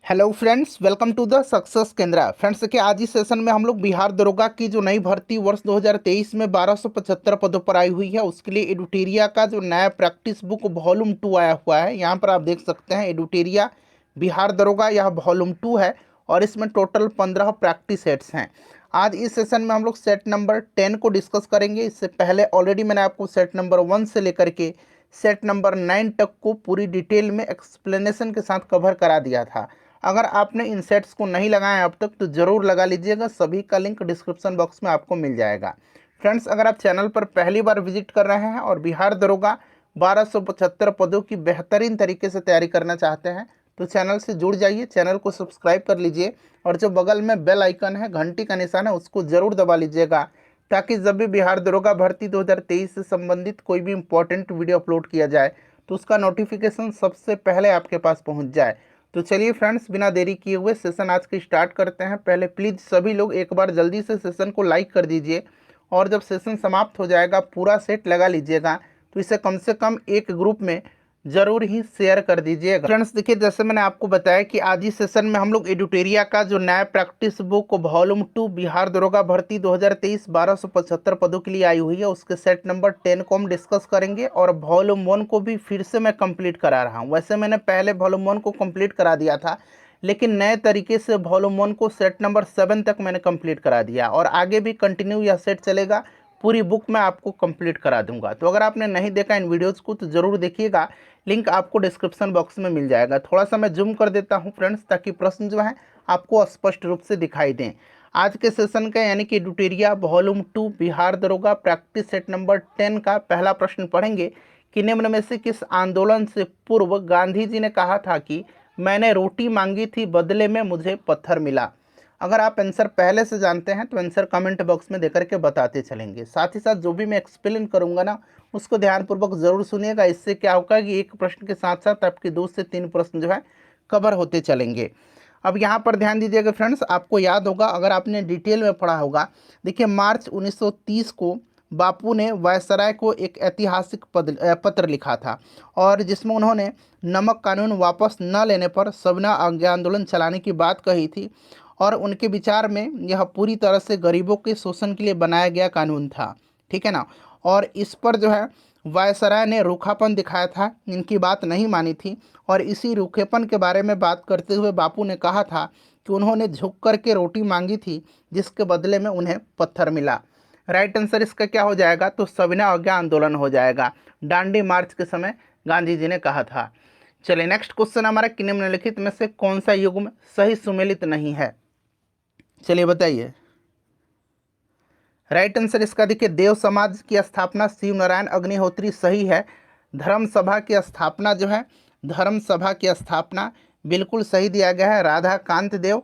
Hello friends, welcome to the success Kendra. Friends देखिए, आज इस सेशन में हम लोग बिहार दरोगा की जो नई भर्ती वर्ष 2023 में 1275 पदों पर आई हुई है, उसके लिए एडुटेरिया का जो नया प्रैक्टिस बुक वॉल्यूम 2 आया हुआ है। यहाँ पर आप देख सकते हैं एडुटेरिया बिहार दरोगा, यह वॉल्यूम 2 है और इसमें टोटल 15 प्रैक्टिस सेट्स हैं। आज इस सेशन में हम लोग सेट नंबर 10 को डिस्कस करेंगे। इससे पहले ऑलरेडी मैंने आपको सेट नंबर 1 से लेकर के सेट नंबर 9 तक को पूरी डिटेल में एक्सप्लेनेशन के साथ कवर करा दिया था। अगर आपने इन सेट्स को नहीं लगाया अब तक तो ज़रूर लगा लीजिएगा, सभी का लिंक डिस्क्रिप्शन बॉक्स में आपको मिल जाएगा। फ्रेंड्स, अगर आप चैनल पर पहली बार विजिट कर रहे हैं और बिहार दरोगा 1275 पदों की बेहतरीन तरीके से तैयारी करना चाहते हैं तो चैनल से जुड़ जाइए, चैनल को सब्सक्राइब कर लीजिए और जो बगल में बेल आइकन है, घंटी का निशान है, उसको ज़रूर दबा लीजिएगा ताकि जब भी बिहार दरोगा भर्ती 2023 से संबंधित कोई भी इंपॉर्टेंट वीडियो अपलोड किया जाए तो उसका नोटिफिकेशन सबसे पहले आपके पास पहुंच जाए। तो चलिए फ्रेंड्स, बिना देरी किए हुए सेशन आज की स्टार्ट करते हैं। पहले प्लीज़ सभी लोग एक बार जल्दी से सेशन को लाइक कर दीजिए और जब सेशन समाप्त हो जाएगा पूरा सेट लगा लीजिएगा, तो इसे कम से कम एक ग्रुप में ज़रूर ही शेयर कर दीजिएगा। फ्रेंड्स देखिए, जैसे मैंने आपको बताया कि आज ही सेशन में हम लोग एडुटेरिया का जो नया प्रैक्टिस बुक वॉल्यूम 2 बिहार दरोगा भर्ती 2023 1275 पदों के लिए आई हुई है, उसके सेट नंबर 10 को हम डिस्कस करेंगे और वॉल्यूम 1 को भी फिर से मैं कंप्लीट करा रहा हूँ। वैसे मैंने पहले वॉल्यूम 1 को कंप्लीट करा दिया था, लेकिन नए तरीके से वॉल्यूम 1 को सेट नंबर 7 तक मैंने कंप्लीट करा दिया और आगे भी कंटिन्यू यह सेट चलेगा। पूरी बुक मैं आपको कंप्लीट करा दूंगा। तो अगर आपने नहीं देखा इन वीडियोज़ को तो ज़रूर देखिएगा, लिंक आपको डिस्क्रिप्शन बॉक्स में मिल जाएगा। थोड़ा सा मैं जूम कर देता हूं फ्रेंड्स ताकि प्रश्न जो है आपको स्पष्ट रूप से दिखाई दें। आज के सेशन का यानी कि एडुटेरिया वॉल्यूम 2 बिहार दरोगा प्रैक्टिस सेट नंबर 10 का पहला प्रश्न पढ़ेंगे कि निम्न में से किस आंदोलन से पूर्व गांधी जी ने कहा था कि मैंने रोटी मांगी थी बदले में मुझे पत्थर मिला। अगर आप आंसर पहले से जानते हैं तो आंसर कमेंट बॉक्स में देकर के बताते चलेंगे। साथ ही साथ जो भी मैं एक्सप्लेन करूंगा ना उसको ध्यानपूर्वक ज़रूर सुनिएगा। इससे क्या होगा कि एक प्रश्न के साथ साथ आपके 2 से 3 प्रश्न जो है कवर होते चलेंगे। अब यहाँ पर ध्यान दीजिएगा फ्रेंड्स, आपको याद होगा अगर आपने डिटेल में पढ़ा होगा, देखिए मार्च 1930 को बापू ने वायसराय को एक ऐतिहासिक पत्र लिखा था और जिसमें उन्होंने नमक कानून वापस न लेने पर सविनय अवज्ञा आंदोलन चलाने की बात कही थी और उनके विचार में यह पूरी तरह से गरीबों के शोषण के लिए बनाया गया कानून था। ठीक है ना। और इस पर जो है वायसराय ने रूखापन दिखाया था, इनकी बात नहीं मानी थी और इसी रूखेपन के बारे में बात करते हुए बापू ने कहा था कि उन्होंने झुक कर के रोटी मांगी थी जिसके बदले में उन्हें पत्थर मिला। राइट आंसर इसका क्या हो जाएगा? तो सविनय अवज्ञा आंदोलन हो जाएगा। दांडी मार्च के समय गांधी जी ने कहा था। चलिए नेक्स्ट क्वेश्चन हमारा कि निम्नलिखित में से कौन सा युग्म सही सुमेलित नहीं है? चलिए बताइए। राइट आंसर इसका देखिए देव समाज की स्थापना शिव नारायण अग्निहोत्री सही है। धर्म सभा की स्थापना जो है, धर्म सभा की स्थापना बिल्कुल सही दिया गया है, राधा कांत देव।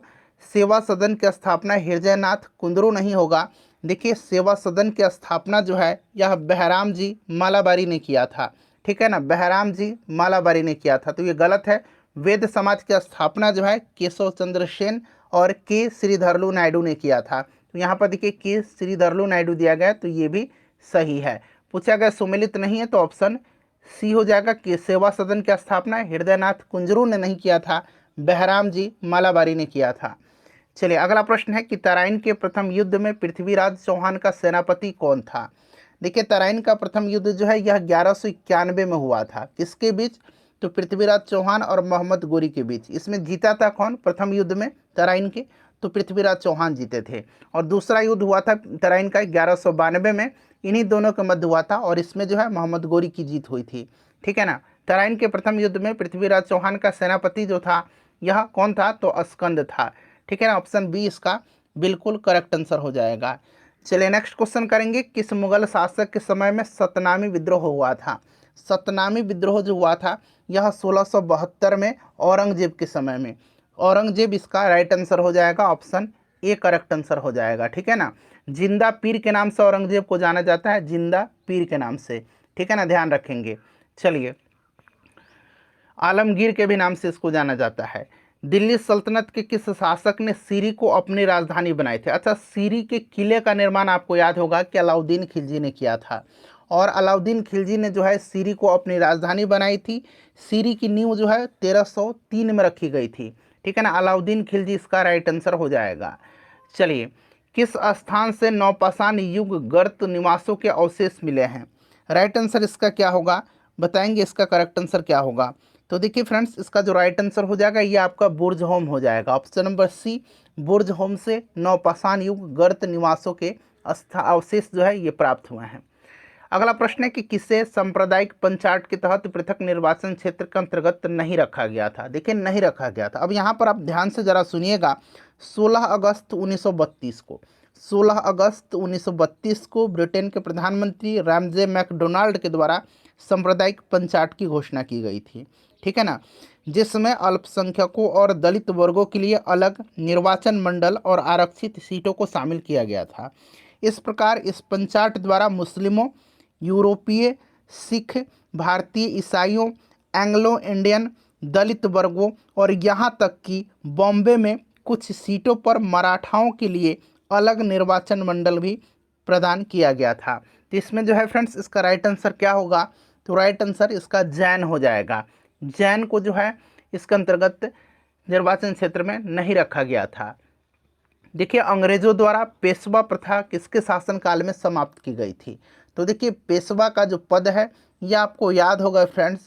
सेवा सदन की स्थापना हृदय नाथ कुंदरू नहीं होगा। देखिए सेवा सदन की स्थापना जो है यह बहराम जी मालाबारी ने किया था। ठीक है ना, बहराम जी मालाबारी ने किया था, तो ये गलत है। वेद समाज की स्थापना जो है केशव चंद्र सेन और के श्रीधरलू नायडू ने किया था। तो यहाँ पर देखिए के श्रीधरलू नायडू दिया गया, तो ये भी सही है। पूछा गया सुमेलित नहीं है तो ऑप्शन सी हो जाएगा कि सेवा सदन की स्थापना हृदयनाथ कुंजरू ने नहीं किया था, बहराम जी मालाबारी ने किया था। चलिए अगला प्रश्न है कि तराइन के प्रथम युद्ध में पृथ्वीराज चौहान का सेनापति कौन था? देखिए तराइन का प्रथम युद्ध जो है यह 1191 में हुआ था। किसके बीच? तो पृथ्वीराज चौहान और मोहम्मद गोरी के बीच। इसमें जीता था कौन प्रथम युद्ध में तराइन के? तो पृथ्वीराज चौहान जीते थे। और दूसरा युद्ध हुआ था तराइन का 1192 में, इन्हीं दोनों के मध्य हुआ था और इसमें जो है मोहम्मद गोरी की जीत हुई थी। ठीक है ना। तराइन के प्रथम युद्ध में पृथ्वीराज चौहान का सेनापति जो था यह कौन था? तो अस्कंद था। ठीक है ना, ऑप्शन बी इसका बिल्कुल करेक्ट आंसर हो जाएगा। चलिए नेक्स्ट क्वेश्चन करेंगे, किस मुगल शासक के समय में सतनामी विद्रोह हुआ था? सतनामी विद्रोह जो हुआ था यह 1672 में औरंगजेब के समय में। औरंगजेब इसका राइट आंसर हो जाएगा, ऑप्शन ए करेक्ट आंसर हो जाएगा। ठीक है ना। जिंदा पीर के नाम से औरंगजेब को जाना जाता है, जिंदा पीर के नाम से। ठीक है ना, ध्यान रखेंगे। चलिए आलमगीर के भी नाम से इसको जाना जाता है। दिल्ली सल्तनत के किस शासक ने सीरी को अपनी राजधानी बनाए थे? अच्छा, सीरी के किले का निर्माण आपको याद होगा कि अलाउद्दीन खिलजी ने किया था और अलाउद्दीन खिलजी ने जो है सीरी को अपनी राजधानी बनाई थी। सीरी की नींव जो है 1303 में रखी गई थी। ठीक है ना, अलाउद्दीन खिलजी इसका राइट आंसर हो जाएगा। चलिए, किस स्थान से नौपाषाण युग गर्त निवासों के अवशेष मिले हैं? राइट आंसर इसका क्या होगा, बताएंगे इसका करेक्ट आंसर क्या होगा? तो देखिए फ्रेंड्स, इसका जो राइट आंसर हो जाएगा ये आपका बुर्ज होम हो जाएगा, ऑप्शन नंबर सी। बुर्ज होम से नौपाषाण युग गर्त निवासों के अवशेष जो है ये प्राप्त हुए हैं। अगला प्रश्न है कि किसे सांप्रदायिक पंचायत के तहत पृथक निर्वाचन क्षेत्र के अंतर्गत नहीं रखा गया था? देखिए, नहीं रखा गया था। अब यहाँ पर आप ध्यान से जरा सुनिएगा। 16 अगस्त 1932 को 16 अगस्त 1932 को ब्रिटेन के प्रधानमंत्री रैमजे मैकडोनाल्ड के द्वारा सांप्रदायिक पंचायत की घोषणा की गई थी, ठीक है ना, जिसमें अल्पसंख्यकों और दलित वर्गों के लिए अलग निर्वाचन मंडल और आरक्षित सीटों को शामिल किया गया था। इस प्रकार इस पंचायत द्वारा मुस्लिमों, यूरोपीय, सिख, भारतीय ईसाइयों, एंग्लो इंडियन, दलित वर्गों और यहाँ तक कि बॉम्बे में कुछ सीटों पर मराठाओं के लिए अलग निर्वाचन मंडल भी प्रदान किया गया था। तो इसमें जो है फ्रेंड्स, इसका राइट आंसर क्या होगा? तो राइट आंसर इसका जैन हो जाएगा। जैन को जो है इसके अंतर्गत निर्वाचन क्षेत्र में नहीं रखा गया था। देखिए, अंग्रेजों द्वारा पेशवा प्रथा किसके शासनकाल में समाप्त की गई थी? तो देखिए, पेशवा का जो पद है यह आपको याद होगा फ्रेंड्स,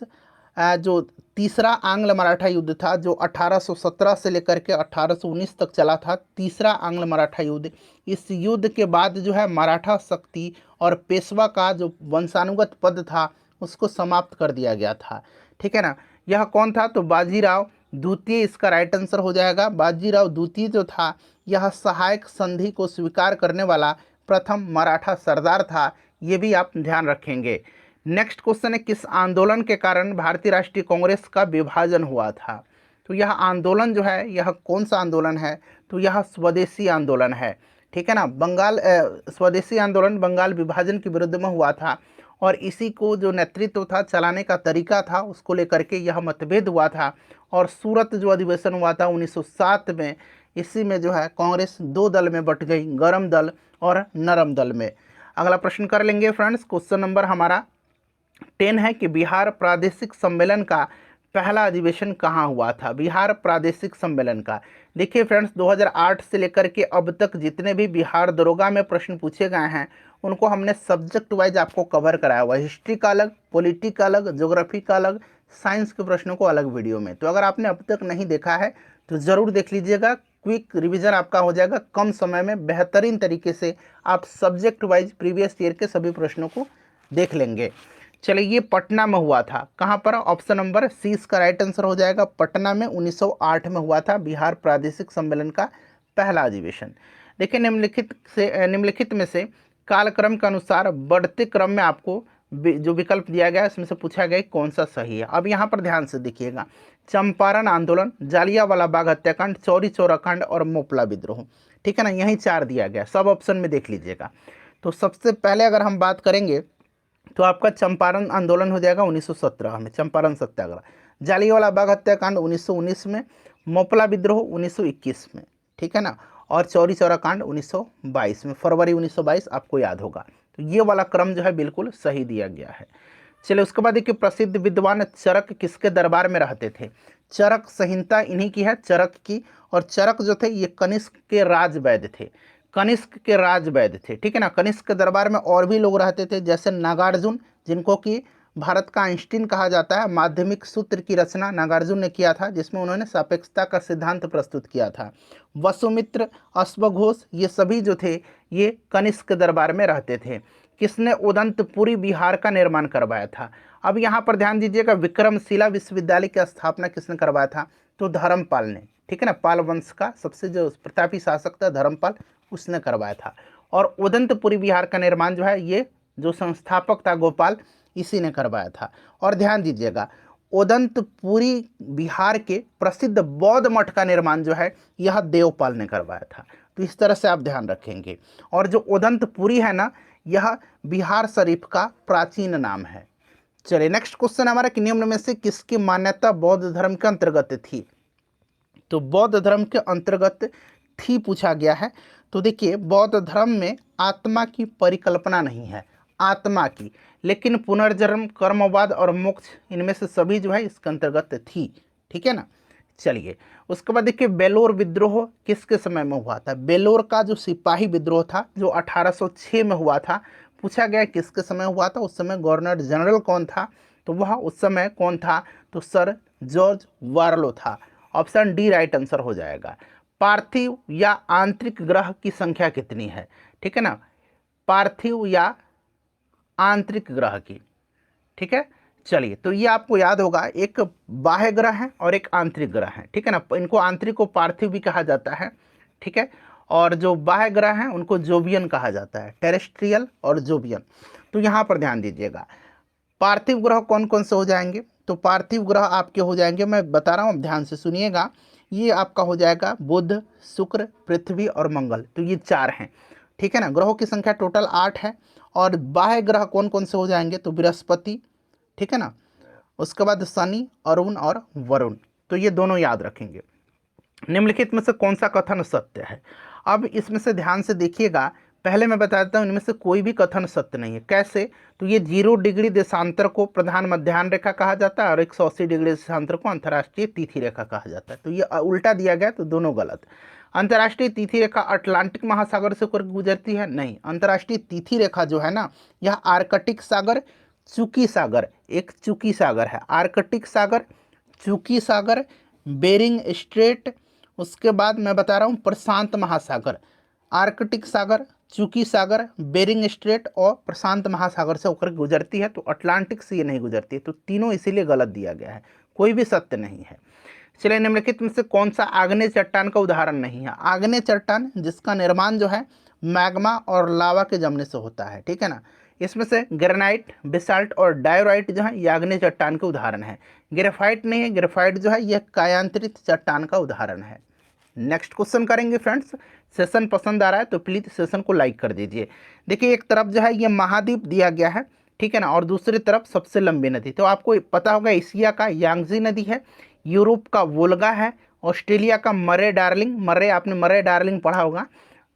जो तीसरा आंग्ल मराठा युद्ध था जो 1817 से लेकर के 1819 तक चला था, तीसरा आंग्ल मराठा युद्ध। इस युद्ध के बाद जो है मराठा शक्ति और पेशवा का जो वंशानुगत पद था उसको समाप्त कर दिया गया था, ठीक है ना। यह कौन था? तो बाजीराव द्वितीय इसका राइट आंसर हो जाएगा। बाजीराव द्वितीय जो था यह सहायक संधि को स्वीकार करने वाला प्रथम मराठा सरदार था, ये भी आप ध्यान रखेंगे। नेक्स्ट क्वेश्चन है, किस आंदोलन के कारण भारतीय राष्ट्रीय कांग्रेस का विभाजन हुआ था? तो यह आंदोलन जो है यह कौन सा आंदोलन है? तो यह स्वदेशी आंदोलन है, ठीक है ना। स्वदेशी आंदोलन बंगाल विभाजन के विरुद्ध में हुआ था और इसी को जो नेतृत्व था, चलाने का तरीका था, उसको लेकर के यह मतभेद हुआ था। और सूरत जो अधिवेशन हुआ था 1907 में, इसी में जो है कांग्रेस दो दल में बट गई, गरम दल और नरम दल में। अगला प्रश्न कर लेंगे फ्रेंड्स। क्वेश्चन नंबर हमारा 10 है कि बिहार प्रादेशिक सम्मेलन का पहला अधिवेशन कहाँ हुआ था? बिहार प्रादेशिक सम्मेलन का, देखिए फ्रेंड्स, 2008 से लेकर के अब तक जितने भी बिहार दरोगा में प्रश्न पूछे गए हैं उनको हमने सब्जेक्ट वाइज आपको कवर कराया हुआ है। हिस्ट्री का अलग, पॉलिटी का अलग, ज्योग्राफी का अलग, साइंस के प्रश्नों को अलग वीडियो में। तो अगर आपने अब तक नहीं देखा है तो ज़रूर देख लीजिएगा। क्विक रिवीजन आपका हो जाएगा, कम समय में बेहतरीन तरीके से आप सब्जेक्ट वाइज प्रीवियस ईयर के सभी प्रश्नों को देख लेंगे। चलिए, ये पटना में हुआ था। कहाँ पर? ऑप्शन नंबर सी इसका राइट आंसर हो जाएगा। पटना में 1908 में हुआ था बिहार प्रादेशिक सम्मेलन का पहला अधिवेशन। देखिए, निम्नलिखित में से कालक्रम के अनुसार बढ़ते क्रम में आपको जो विकल्प दिया गया है इसमें से पूछा गया कौन सा सही है। अब यहाँ पर ध्यान से देखिएगा, चंपारण आंदोलन, जालियांवाला बाग हत्याकांड, चौरी चौरा कांड और मोपला विद्रोह, ठीक है ना, यही 4 दिया गया, सब ऑप्शन में देख लीजिएगा। तो सबसे पहले अगर हम बात करेंगे तो आपका चंपारण आंदोलन हो जाएगा 1917 में, चंपारण सत्याग्रह। जालियांवाला बाग हत्याकांड 1919 में, मोपला विद्रोह 1921 में, ठीक है ना, और चौरी चौरा कांड 1922 में, फरवरी 1922 आपको याद होगा। तो ये वाला क्रम जो है बिल्कुल सही दिया गया है। चलिए, उसके बाद देखिए, प्रसिद्ध विद्वान चरक किसके दरबार में रहते थे? चरक संहिता इन्हीं की है, चरक की। और चरक जो थे ये कनिष्क के राजवैद्य थे, कनिष्क के राजवैद्य थे, ठीक है ना। कनिष्क के दरबार में और भी लोग रहते थे, जैसे नागार्जुन, जिनको कि भारत का आइंस्टीन कहा जाता है। माध्यमिक सूत्र की रचना नागार्जुन ने किया था, जिसमें उन्होंने सापेक्षता का सिद्धांत प्रस्तुत किया था। वसुमित्र, अश्वघोष, ये सभी जो थे ये कनिष्क के दरबार में रहते थे। किसने उदंतपुरी बिहार का निर्माण करवाया था? अब यहाँ पर ध्यान दीजिएगा, विक्रमशिला विश्वविद्यालय की स्थापना किसने करवाया था? तो धर्मपाल ने, ठीक है ना। पाल वंश का सबसे जो प्रतापी शासक था धर्मपाल, उसने करवाया था। और उदंतपुरी बिहार का निर्माण जो है ये जो संस्थापक था गोपाल, इसी ने करवाया था। और ध्यान दीजिएगा, उदंतपुरी बिहार के प्रसिद्ध बौद्ध मठ का निर्माण जो है यह देवपाल ने करवाया था। तो इस तरह से आप ध्यान रखेंगे। और जो उदंतपुरी है ना, यह बिहार शरीफ का प्राचीन नाम है। चलिए, नेक्स्ट क्वेश्चन हमारा कि निम्न में से किसकी मान्यता बौद्ध धर्म के अंतर्गत थी? तो बौद्ध धर्म के अंतर्गत थी पूछा गया है। तो देखिए, बौद्ध धर्म में आत्मा की परिकल्पना नहीं है, आत्मा की, लेकिन पुनर्जन्म, कर्मवाद और मोक्ष, इनमें से सभी जो है इसके अंतर्गत थी, ठीक है ना। चलिए, उसके बाद देखिए बेलोर विद्रोह किसके समय में हुआ था। बेलोर का जो सिपाही विद्रोह था जो 1806 में हुआ था, पूछा गया किसके समय हुआ था, उस समय गवर्नर जनरल कौन था, तो वह उस समय कौन था, तो सर जॉर्ज वार्लो था। ऑप्शन डी राइट आंसर हो जाएगा। पार्थिव या आंतरिक ग्रह की संख्या कितनी है, ठीक है ना, पार्थिव या आंतरिक ग्रह की, ठीक है। चलिए, तो ये आपको याद होगा, एक बाह्य ग्रह है और एक आंतरिक ग्रह है, ठीक है ना। इनको आंतरिक को पार्थिव भी कहा जाता है, ठीक है, और जो बाह्य ग्रह हैं उनको जोवियन कहा जाता है, टेरेस्ट्रियल और जोवियन। तो यहाँ पर ध्यान दीजिएगा, पार्थिव ग्रह कौन कौन से हो जाएंगे, तो पार्थिव ग्रह आपके हो जाएंगे, मैं बता रहा हूँ ध्यान से सुनिएगा, ये आपका हो जाएगा बुध, शुक्र, पृथ्वी और मंगल। तो ये 4 हैं, ठीक है ना। ग्रहों की संख्या टोटल 8 है। और बाह्य ग्रह कौन कौन से हो जाएंगे, तो बृहस्पति, ठीक है ना, उसके बाद शनि, अरुण और वरुण। तो ये दोनों याद रखेंगे। निम्नलिखित में से कौन सा कथन सत्य है। अब इसमें से ध्यान से देखिएगा, पहले मैं बता देता हूँ, इनमें से कोई भी कथन सत्य नहीं है। कैसे, तो ये 0 डिग्री देशांतर को प्रधान मध्याह्न रेखा कहा जाता है और 180 डिग्री देशांतर को अंतर्राष्ट्रीय तिथि रेखा कहा जाता है। तो ये उल्टा दिया गया, तो दोनों गलत। अंतर्राष्ट्रीय तिथि रेखा अटलांटिक महासागर से होकर गुजरती है, नहीं। अंतर्राष्ट्रीय तिथि रेखा जो है ना, यह आर्कटिक सागर, चुकी सागर, एक चुकी सागर है, आर्कटिक सागर, चुकी सागर, बेरिंग स्ट्रेट, उसके बाद मैं बता रहा हूँ प्रशांत महासागर, आर्कटिक सागर, चुकी सागर, बेरिंग स्ट्रेट और प्रशांत महासागर से होकर गुजरती है। तो अटलांटिक से ये नहीं गुजरती, तो तीनों इसीलिए गलत दिया गया है, कोई भी सत्य नहीं है। चलिए, निम्नलिखित में से कौन सा आग्नेय चट्टान का उदाहरण नहीं है। आग्नेय चट्टान जिसका निर्माण जो है मैग्मा और लावा के जमने से होता है, ठीक है ना। इसमें से ग्रेनाइट, बेसाल्ट और डायोराइट जो है ये आग्नेय चट्टान के उदाहरण है। ग्रेफाइट नहीं है, ग्रेफाइट जो है यह कायांतरित चट्टान का उदाहरण है। नेक्स्ट क्वेश्चन करेंगे फ्रेंड्स। सेशन पसंद आ रहा है तो प्लीज सेशन को लाइक कर दीजिए। देखिए, एक तरफ जो है ये महाद्वीप दिया गया है, ठीक है ना, और दूसरी तरफ सबसे लंबी नदी, तो आपको पता होगा एशिया का यांगजी नदी है, यूरोप का वोल्गा है, ऑस्ट्रेलिया का मरे डार्लिंग, मरे आपने मरे डार्लिंग पढ़ा होगा,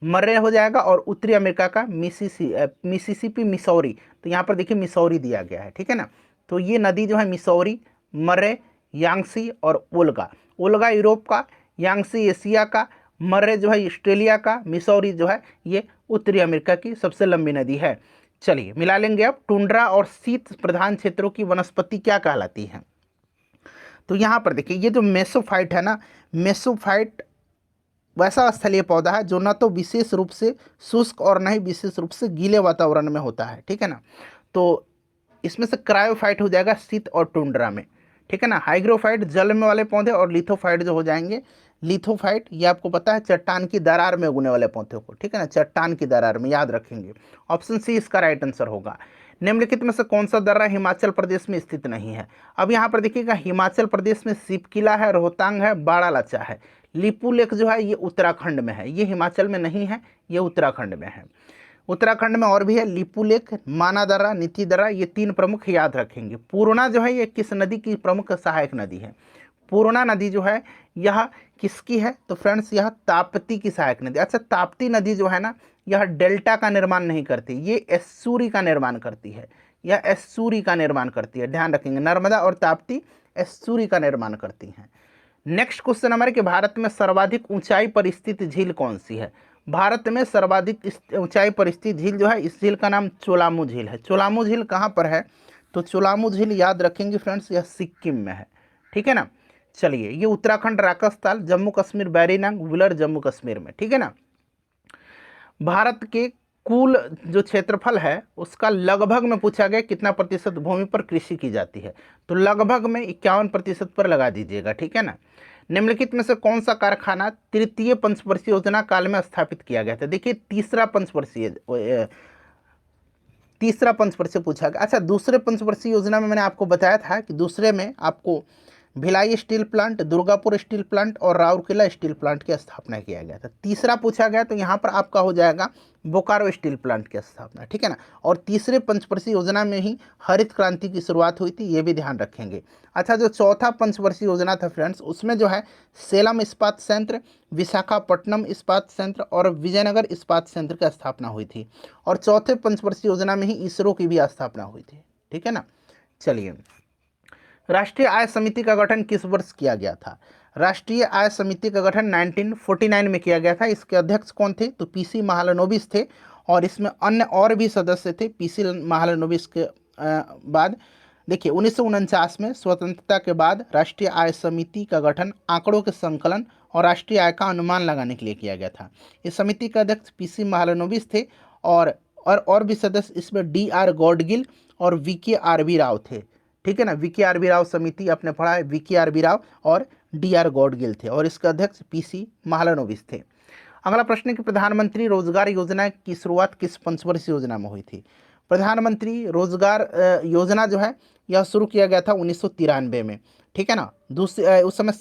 मरे हो जाएगा, और उत्तरी अमेरिका का मिसिसिपी, मिसौरी। तो यहाँ पर देखिए मिसौरी दिया गया है, ठीक है ना। तो ये नदी जो है मिसौरी, मरे, यांगसी और ओल्गा। ओल्गा यूरोप का, यांगसी एशिया का, मर्रे जो है ऑस्ट्रेलिया का, मिसौरी जो है ये उत्तरी अमेरिका की सबसे लंबी नदी है। चलिए मिला लेंगे अब, टुंड्रा और शीत प्रधान क्षेत्रों की वनस्पति क्या कहलाती है। तो यहाँ पर देखिए, ये जो मेसोफाइट है ना, मेसोफाइट वैसा स्थलीय पौधा है जो न तो विशेष रूप से शुष्क और न ही विशेष रूप से गीले वातावरण में होता है, ठीक है ना। तो इसमें से क्रायोफाइट हो जाएगा शीत और टुंड्रा में, ठीक है ना। हाइग्रोफाइट जल में वाले पौधे, और लिथोफाइट जो हो जाएंगे, लिथोफाइट ये आपको पता है चट्टान की दरार में उगने वाले पौधे को, ठीक है ना, चट्टान की दरार में, याद रखेंगे। ऑप्शन सी इसका राइट आंसर होगा। निम्नलिखित में से कौन सा दर्रा हिमाचल प्रदेश में स्थित नहीं है। अब यहाँ पर देखिएगा, हिमाचल प्रदेश में सिपकिला है, रोहतांग है, बाड़ा लाचा है। लिपू लेक जो है ये उत्तराखंड में है, ये हिमाचल में नहीं है, ये उत्तराखंड में है। उत्तराखंड में और भी है, लिपू लेक, माना दर्रा, नीति दर्रा, ये 3 प्रमुख याद रखेंगे। पूर्णा जो है ये किस नदी की प्रमुख सहायक नदी है। पूर्णा नदी जो है यह किसकी है, तो फ्रेंड्स यह ताप्ती की सहायक नदी। अच्छा, ताप्ती नदी जो है ना, यह डेल्टा का निर्माण नहीं करती, ये एस्सूरी का निर्माण करती है, यह एस्सूरी का निर्माण करती है, ध्यान रखेंगे। नर्मदा और ताप्ती एस्सूरी का निर्माण करती हैं। नेक्स्ट क्वेश्चन हमारे कि भारत में सर्वाधिक ऊंचाई पर स्थित झील कौन सी है। भारत में सर्वाधिक ऊंचाई पर स्थित झील जो है, इस झील का नाम चोलामू झील है। चोलामू झील कहाँ पर है, तो चोलामू झील याद रखेंगे फ्रेंड्स, यह सिक्किम में है, ठीक है ना। चलिए, ये उत्तराखंड राकसताल, जम्मू कश्मीर बैरीनांग विलर जम्मू कश्मीर में, ठीक है ना। भारत के कुल जो क्षेत्रफल है उसका लगभग में पूछा गया कितना प्रतिशत भूमि पर कृषि की जाती है, तो लगभग में 51% पर लगा दीजिएगा, ठीक है ना। निम्नलिखित में से कौन सा कारखाना तृतीय पंचवर्षीय योजना काल में स्थापित किया गया था। देखिए, तीसरा पंचवर्षीय पूछा गया। अच्छा, दूसरे पंचवर्षीय योजना में मैंने आपको बताया था कि दूसरे में आपको Bhilai steel plant, Durgapur steel plant और राउरकेला स्टील प्लांट की स्थापना किया गया था। तीसरा पूछा गया तो यहाँ पर आपका हो जाएगा बोकारो स्टील प्लांट की स्थापना, ठीक है ना। और तीसरे पंचवर्षीय योजना में ही हरित क्रांति की शुरुआत हुई थी, ये भी ध्यान रखेंगे। अच्छा, जो चौथा पंचवर्षीय योजना था फ्रेंड्स, उसमें जो है सेलम इस्पात संयंत्र, विशाखापट्टनम इस्पात संयंत्र और विजयनगर इस्पात संयंत्र की स्थापना हुई थी। और चौथे पंचवर्षीय योजना में ही इसरो की भी स्थापना हुई थी, ठीक है ना। चलिए, राष्ट्रीय आय समिति का गठन किस वर्ष किया गया था। राष्ट्रीय आय समिति का गठन 1949 में किया गया था। इसके अध्यक्ष कौन थे? तो पीसी महालनोबिस थे। और इसमें अन्य और भी सदस्य थे पीसी महालनोबिस के बाद। देखिए 1949 में स्वतंत्रता के बाद राष्ट्रीय आय समिति का गठन आंकड़ों के संकलन और राष्ट्रीय आय का अनुमान लगाने के लिए किया गया था। इस समिति के अध्यक्ष पीसी महालनोबिस थे और भी सदस्य इसमें डी.आर. गॉडगिल और वी.के.आर.बी. राव थे। ठीक है ना, वी.के.आर.बी. राव समिति आपने पढ़ा है, वी.के.आर.बी. राव और डी.आर. गॉडगिल थे और इसके अध्यक्ष पीसी महालनोबिस थे। अगला प्रश्न है कि प्रधानमंत्री रोजगार योजना की शुरुआत किस पंचवर्षीय योजना में हुई थी? प्रधानमंत्री रोजगार योजना जो है यह शुरू किया गया था 1993 में। ठीक है ना, दूसरी उस समय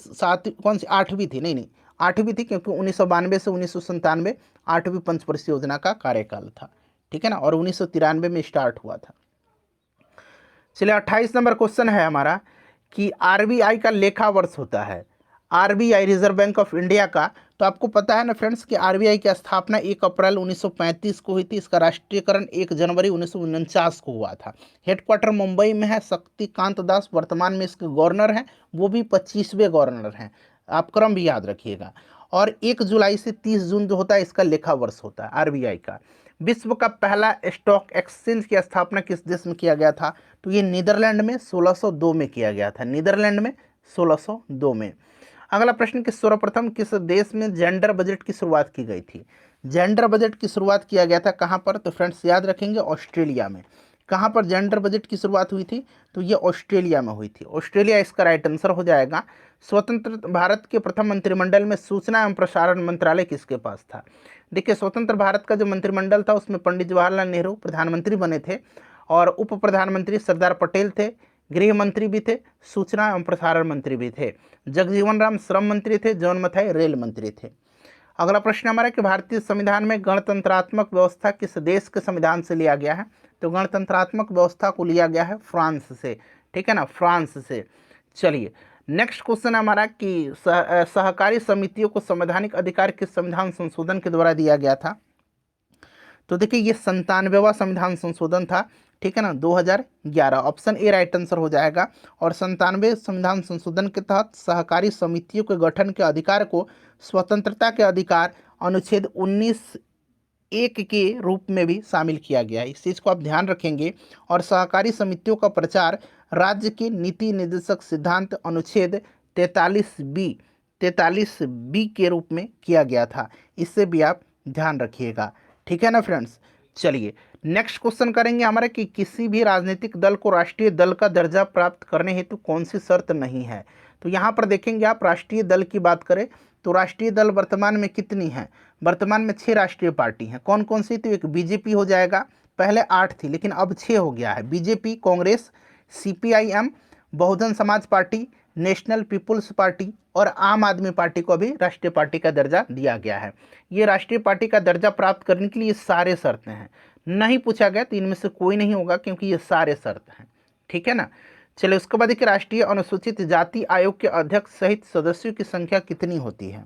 कौन सी 8वीं थी? नहीं, 8वीं थी, क्योंकि 1992 से 1997 8वीं पंचवर्षीय योजना का कार्यकाल था। ठीक है ना, और 1993 में स्टार्ट हुआ था। चलिए 28 नंबर क्वेश्चन है हमारा कि आरबीआई का लेखा वर्ष होता है, RBI reserve bank of India का। तो आपको पता है ना फ्रेंड्स कि आरबीआई की स्थापना 1 अप्रैल 1935 को हुई थी। इसका राष्ट्रीयकरण 1 जनवरी 1949 को हुआ था। हेडक्वार्टर मुंबई में है। शक्तिकांत दास वर्तमान में इसके गवर्नर हैं, वो भी 25वें गवर्नर हैं। आप क्रम भी याद रखिएगा। और 1 जुलाई से 30 जून जो होता है इसका लेखा वर्ष होता है आरबीआई का। विश्व का पहला स्टॉक एक्सचेंज की स्थापना किस देश में किया गया था? तो ये नीदरलैंड में 1602 में किया गया था। नीदरलैंड में 1602 में। अगला प्रश्न कि सर्वप्रथम किस देश में जेंडर बजट की शुरुआत की गई थी? जेंडर बजट की शुरुआत किया गया था कहाँ पर? तो फ्रेंड्स याद रखेंगे, ऑस्ट्रेलिया में। कहाँ पर जेंडर बजट की शुरुआत हुई थी? तो ये ऑस्ट्रेलिया में हुई थी। ऑस्ट्रेलिया इसका राइट आंसर हो जाएगा। स्वतंत्र भारत के प्रथम मंत्रिमंडल में सूचना एवं प्रसारण मंत्रालय किसके पास था? देखिए स्वतंत्र भारत का जो मंत्रिमंडल था उसमें पंडित जवाहरलाल नेहरू प्रधानमंत्री बने थे और उप प्रधानमंत्री सरदार पटेल थे, गृह मंत्री भी थे, सूचना एवं प्रसारण मंत्री भी थे, जगजीवन राम श्रम मंत्री थे, जॉन मथाई रेल मंत्री थे। अगला प्रश्न हमारा कि भारतीय संविधान में गणतंत्रात्मक व्यवस्था किस देश के संविधान से लिया गया है? तो गणतंत्रात्मक व्यवस्था को लिया गया है फ्रांस से। ठीक है ना, फ्रांस से। चलिए नेक्स्ट क्वेश्चन हमारा कि सहकारी समितियों को संवैधानिक अधिकार किस संविधान संशोधन के द्वारा दिया गया था? तो देखिए ये 97वां संविधान संशोधन था। ठीक है ना, 2011। ऑप्शन ए राइट आंसर हो जाएगा। और 97वें संविधान संशोधन के तहत सहकारी समितियों के गठन के अधिकार को स्वतंत्रता के अधिकार अनुच्छेद 19(1) के रूप में भी शामिल किया गया है। इस चीज़ को आप ध्यान रखेंगे। और सहकारी समितियों का प्रचार राज्य के नीति निर्देशक सिद्धांत अनुच्छेद 43B के रूप में किया गया था। इससे भी आप ध्यान रखिएगा। ठीक है ना फ्रेंड्स। चलिए नेक्स्ट क्वेश्चन करेंगे हमारे कि किसी भी राजनीतिक दल को राष्ट्रीय दल का दर्जा प्राप्त करने हेतु कौन सी शर्त नहीं है? तो यहाँ पर देखेंगे आप, राष्ट्रीय दल की बात करें तो राष्ट्रीय दल वर्तमान में कितनी है? वर्तमान में 6 राष्ट्रीय पार्टी हैं। कौन कौन सी? तो एक बीजेपी हो जाएगा, पहले 8 थी लेकिन अब 6 हो गया है। BJP, Congress, CPIM, Bahujan Samaj party, national people's party और आम आदमी पार्टी को भी राष्ट्रीय पार्टी का दर्जा दिया गया है। ये राष्ट्रीय पार्टी का दर्जा प्राप्त करने के लिए ये सारे शर्तें हैं। नहीं पूछा गया तो इनमें से कोई नहीं होगा क्योंकि ये सारे शर्त हैं। ठीक है ना। चलिए उसके बाद देखिए राष्ट्रीय अनुसूचित जाति आयोग के अध्यक्ष सहित सदस्यों की संख्या कितनी होती है?